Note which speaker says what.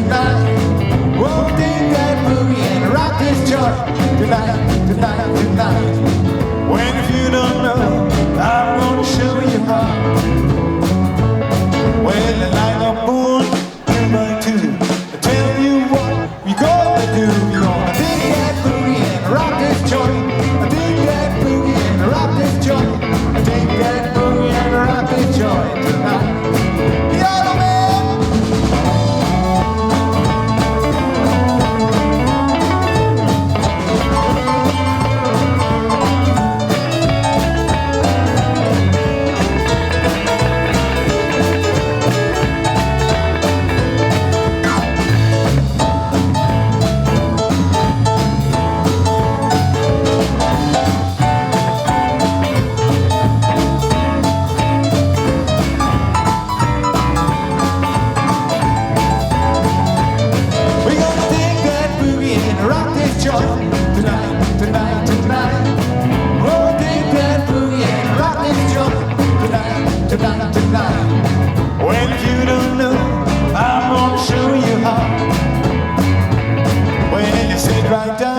Speaker 1: tonight. We'll dig that boogie and rock this joint tonight, tonight, tonight. Well, if you don't know, I'm gonna show you how. Well, like a moon, 2 by 2. I tell you what we gonna do. We're gonna dig that boogie and rock this joint. Dig that boogie and rock this joint. Dig that boogie and rock this joint tonight. Yeah, man. Well, if you don't know, I'm gonna show you how. Well, you sit right down.